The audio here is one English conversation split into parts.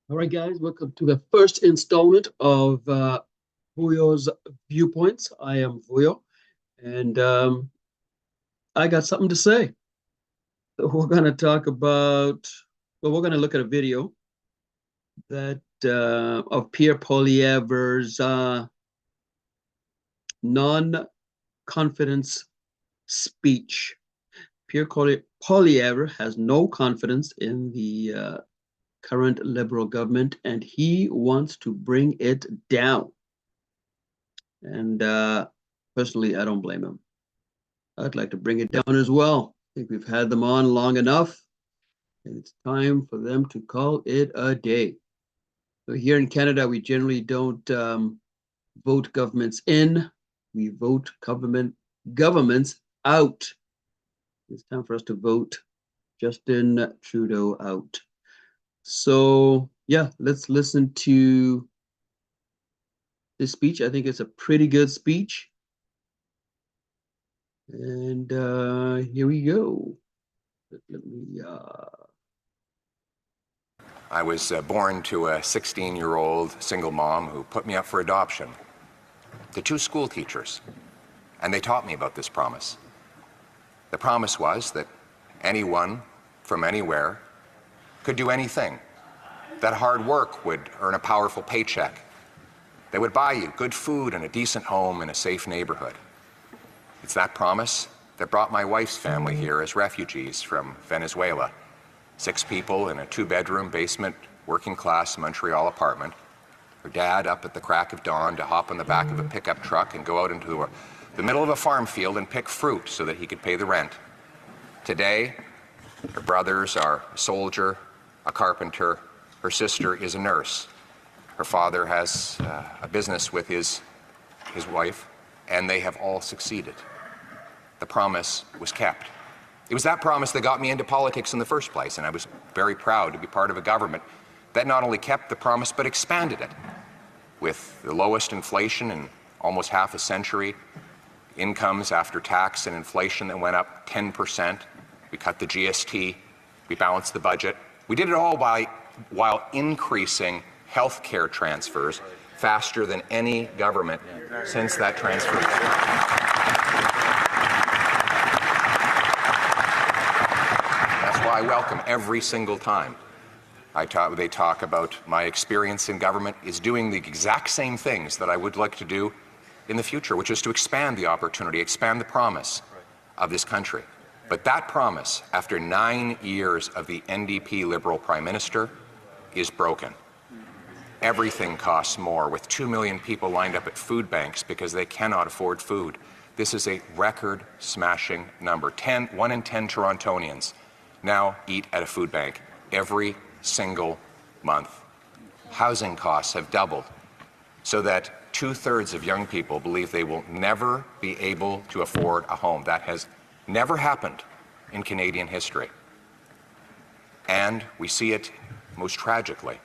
All right, guys, welcome to the first installment of Vuyo's Viewpoints. I am Vuyo, and I got something to say. So we're going to talk about, we're going to look at a video that of Pierre Poilievre's non-confidence speech. Pierre Poilievre has no confidence in the current Liberal government, and he wants to bring it down. And personally, I don't blame him. I'd like to bring it down as well. I think we've had them on long enough, and it's time for them to call it a day. So here in Canada, we generally don't vote governments in. We vote governments out. It's time for us to vote Justin Trudeau out. So yeah, let's listen to this speech. I think it's a pretty good speech. And here we go. Let me. I was born to a 16-year-old single mom who put me up for adoption to two school teachers, and they taught me about this promise. The promise was that anyone from anywhere could do anything, that hard work would earn a powerful paycheck, they would buy you good food and a decent home in a safe neighborhood. It's that promise that brought my wife's family here as refugees from Venezuela. 6 people in a 2-bedroom basement, working-class Montreal apartment. Her dad up at the crack of dawn to hop on the back of a pickup truck and go out into the middle of a farm field and pick fruit so that he could pay the rent. Today, her brothers are a soldier, a carpenter. Her sister is a nurse. Her father has a business with his wife, and they have all succeeded. The promise was kept. It was that promise that got me into politics in the first place, and I was very proud to be part of a government that not only kept the promise, but expanded it. With the lowest inflation in almost half a century, incomes after tax and inflation that went up 10%, we cut the GST, we balanced the budget. We did it all while increasing health care transfers faster than any government since that transfer. I welcome every single time they talk about my experience in government is doing the exact same things that I would like to do in the future, which is to expand the opportunity, expand the promise of this country. But that promise, after 9 years of the NDP Liberal Prime Minister, is broken. Everything costs more, with 2 million people lined up at food banks because they cannot afford food. This is a record-smashing number. 1 in 10 Torontonians now eat at a food bank every single month. Housing costs have doubled, so that 2/3 of young people believe they will never be able to afford a home. That has never happened in Canadian history. And we see it most tragically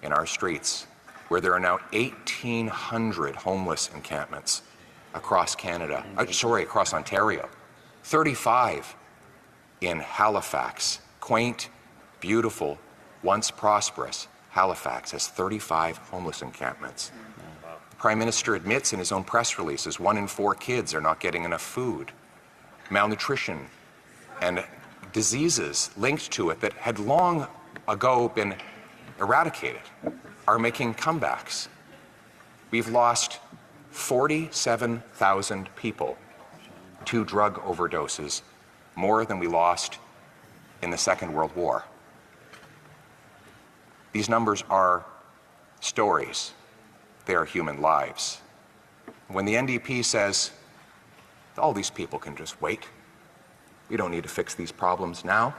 in our streets, where there are now 1,800 homeless encampments across Canada, across Ontario, 35 in Halifax. Quaint, beautiful, once prosperous Halifax has 35 homeless encampments. The Prime Minister admits in his own press releases 1 in 4 kids are not getting enough food. Malnutrition and diseases linked to it that had long ago been eradicated are making comebacks. We've lost 47,000 people to drug overdoses, more than we lost in the Second World War. These numbers are stories. They are human lives. When the NDP says, all these people can just wait, we don't need to fix these problems now,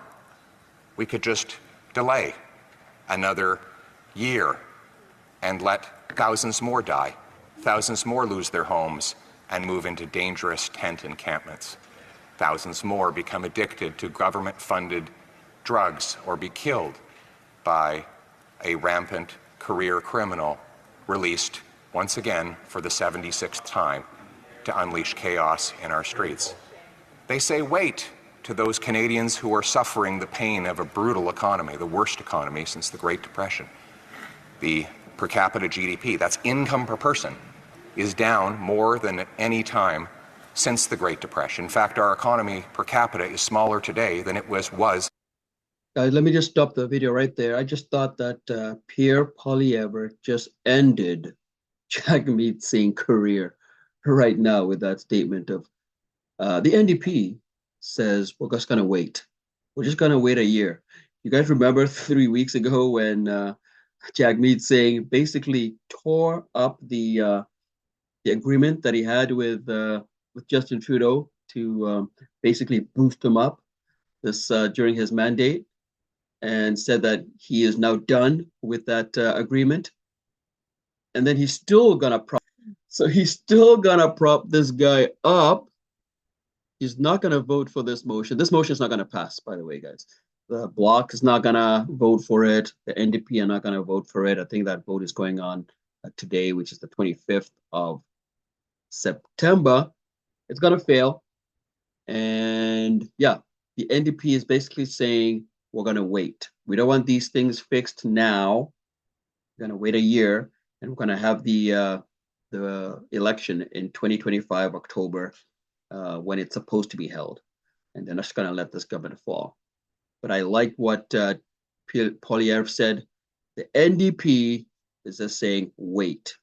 we could just delay another year and let thousands more die, thousands more lose their homes and move into dangerous tent encampments. Thousands more become addicted to government-funded drugs or be killed by a rampant career criminal released once again for the 76th time to unleash chaos in our streets. They say wait to those Canadians who are suffering the pain of a brutal economy, the worst economy since the Great Depression. The per capita GDP, that's income per person, is down more than at any time since the Great Depression. In fact, our economy per capita is smaller today than it was. Guys, let me just stop the video right there. I just thought that Pierre Poilievre just ended Jagmeet Singh's career right now with that statement of the NDP says we're just going to wait. We're just going to wait a year. You guys remember 3 weeks ago when Jagmeet Singh basically tore up the agreement that he had with Justin Trudeau to basically boost him up this during his mandate, and said that he is now done with that agreement. And then he's still gonna prop this guy up. He's not gonna vote for this motion. This motion is not gonna pass, by the way, guys. The Bloc is not gonna vote for it. The NDP are not gonna vote for it. I think that vote is going on today, which is the 25th of September. It's gonna fail. And yeah, the NDP is basically saying we're gonna wait. We don't want these things fixed now. We're gonna wait a year, and we're gonna have the election in 2025 October when it's supposed to be held, and they're just gonna let this government fall. But I like what Pierre Poilievre said. The NDP is just saying, wait.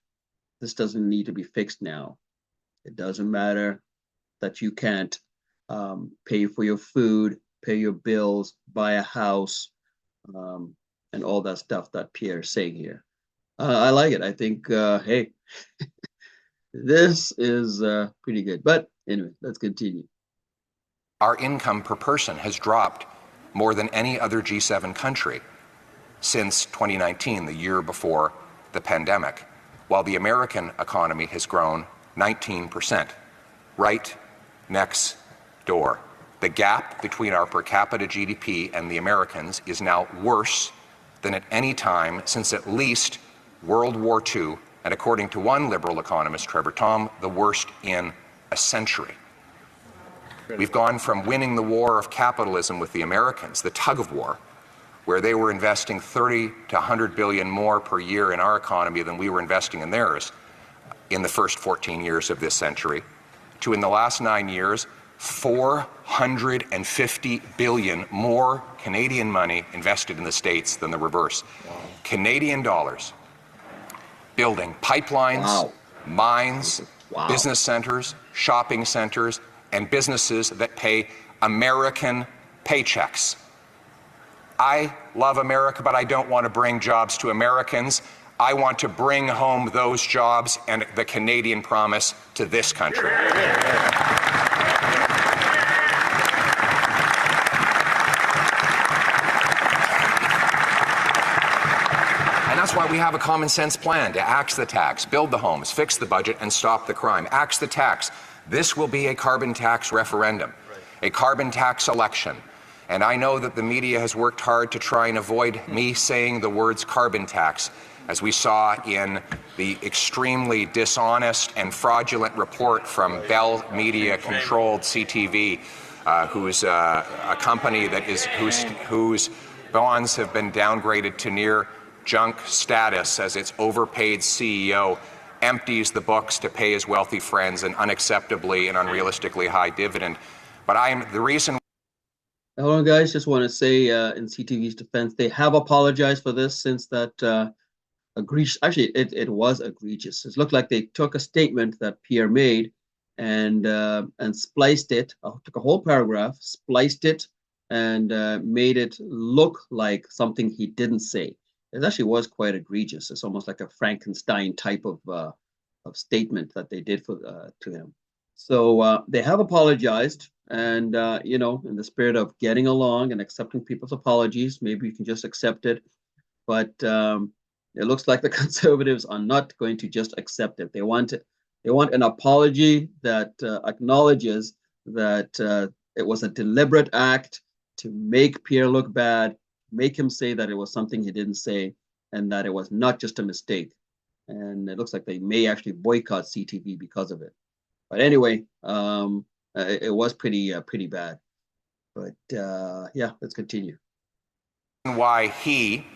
This doesn't need to be fixed now. It doesn't matter that you can't pay for your food, pay your bills, buy a house, and all that stuff that Pierre is saying here. I like it. I think, hey, this is pretty good. But anyway, let's continue. Our income per person has dropped more than any other G7 country since 2019, the year before the pandemic, while the American economy has grown 19%, right next door. The gap between our per capita GDP and the Americans is now worse than at any time since at least World War II, and according to one liberal economist, Trevor Tom, the worst in a century. We've gone from winning the war of capitalism with the Americans, the tug of war, where they were investing 30 to 100 billion more per year in our economy than we were investing in theirs in the first 14 years of this century, to in the last 9 years, 450 billion more Canadian money invested in the States than the reverse. Wow. Canadian dollars building pipelines, wow, mines, wow, business centers, shopping centers, and businesses that pay American paychecks. I love America, but I don't want to bring jobs to Americans. I want to bring home those jobs and the Canadian promise to this country. And that's why we have a common sense plan to axe the tax, build the homes, fix the budget, and stop the crime. Axe the tax. This will be a carbon tax referendum, a carbon tax election. And I know that the media has worked hard to try and avoid me saying the words carbon tax, as we saw in the extremely dishonest and fraudulent report from Bell Media-controlled CTV, who's a company that is whose bonds have been downgraded to near junk status as its overpaid CEO empties the books to pay his wealthy friends an unacceptably and unrealistically high dividend. But the reason. Hold on, guys. Just want to say, in CTV's defense, they have apologized for this since that egregious. Actually, it was egregious. It looked like they took a statement that Pierre made and spliced it. Took a whole paragraph, spliced it, and made it look like something he didn't say. It actually was quite egregious. It's almost like a Frankenstein type of statement that they did to him. So they have apologized, and you know, in the spirit of getting along and accepting people's apologies, maybe you can just accept it. But it looks like the Conservatives are not going to just accept it. They want an apology that acknowledges that it was a deliberate act to make Pierre look bad, make him say that it was something he didn't say, and that it was not just a mistake. And it looks like they may actually boycott CTV because of it. But anyway, it was pretty bad. But yeah, let's continue. Why he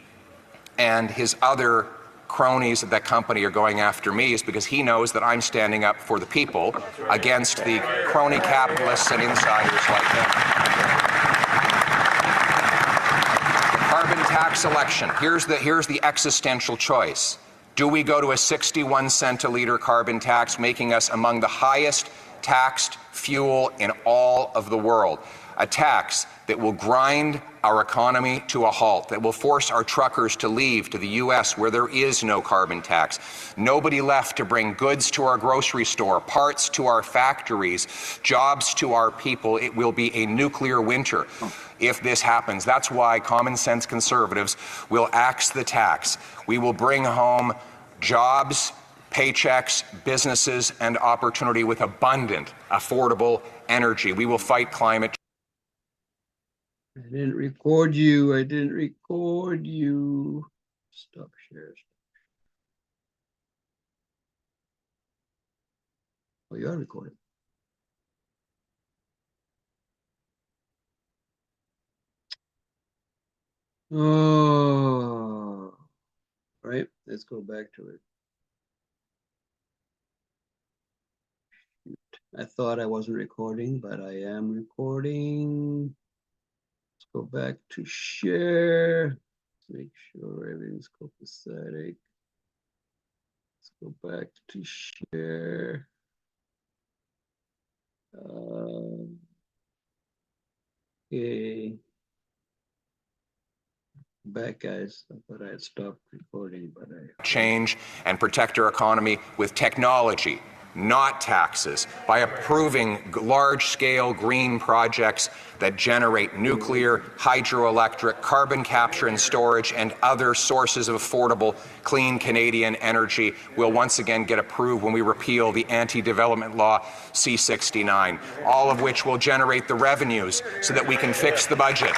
and his other cronies of that company are going after me is because he knows that I'm standing up for the people against the crony capitalists and insiders like him. The carbon tax election. Here's the existential choice. Do we go to a 61 cent a litre carbon tax, making us among the highest taxed fuel in all of the world? A tax that will grind our economy to a halt, that will force our truckers to leave to the US where there is no carbon tax. Nobody left to bring goods to our grocery store, parts to our factories, jobs to our people. It will be a nuclear winter if this happens. That's why common sense conservatives will axe the tax. We will bring home jobs, paychecks, businesses, and opportunity with abundant, affordable energy. We will fight climate change. I didn't record you. I didn't record you. Stop share. Oh, you are recording. Oh, right. Let's go back to it. Shoot. I thought I wasn't recording, but I am recording. Let's go back to share. Make sure everything's copacetic. Let's go back to share. Okay. Back, guys. I thought I had stopped recording, but I change and protect our economy with technology, not taxes, by approving large-scale green projects that generate nuclear, hydroelectric, carbon capture and storage, and other sources of affordable, clean Canadian energy will once again get approved when we repeal the anti-development law C-69, all of which will generate the revenues so that we can fix the budget.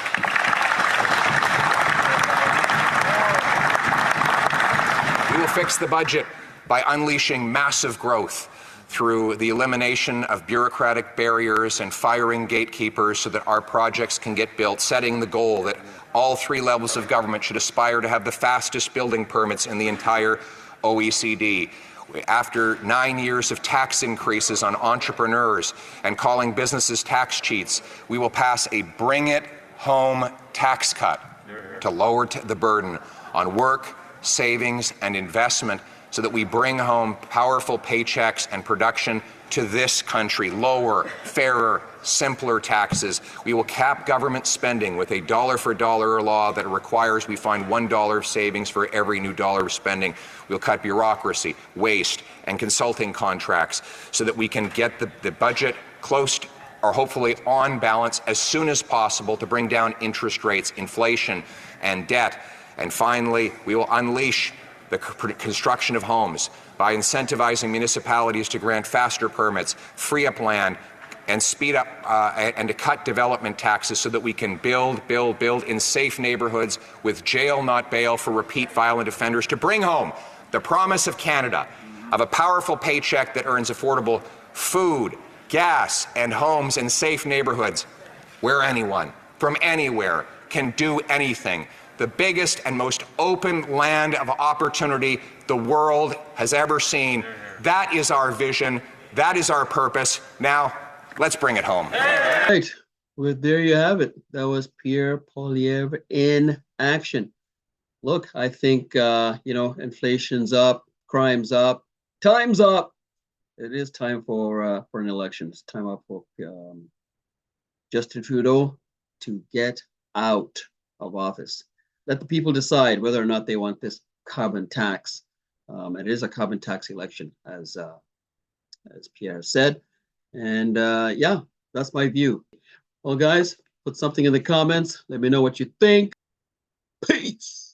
We will fix the budget by unleashing massive growth through the elimination of bureaucratic barriers and firing gatekeepers so that our projects can get built, setting the goal that all three levels of government should aspire to have the fastest building permits in the entire OECD. After 9 years of tax increases on entrepreneurs and calling businesses tax cheats, we will pass a bring it home tax cut to lower the burden on work, savings, and investment so that we bring home powerful paychecks and production to this country, lower, fairer, simpler taxes. We will cap government spending with a dollar-for-dollar law that requires we find $1 of savings for every new dollar of spending. We'll cut bureaucracy, waste, and consulting contracts so that we can get the budget close to, or hopefully on balance as soon as possible to bring down interest rates, inflation, and debt. And finally, we will unleash the construction of homes by incentivizing municipalities to grant faster permits, free up land, and speed up and to cut development taxes so that we can build in safe neighborhoods with jail, not bail, for repeat violent offenders, to bring home the promise of Canada of a powerful paycheck that earns affordable food, gas, and homes in safe neighborhoods where anyone from anywhere can do anything. The biggest and most open land of opportunity the world has ever seen. That is our vision. That is our purpose. Now, let's bring it home. Right. Well, there you have it. That was Pierre Poilievre in action. Look, I think, inflation's up, crime's up, time's up. It is time for an election. It's time up for Justin Trudeau to get out of office. Let the people decide whether or not they want this carbon tax. It is a carbon tax election, as Pierre said. And yeah, that's my view. Well, guys, put something in the comments. Let me know what you think. Peace.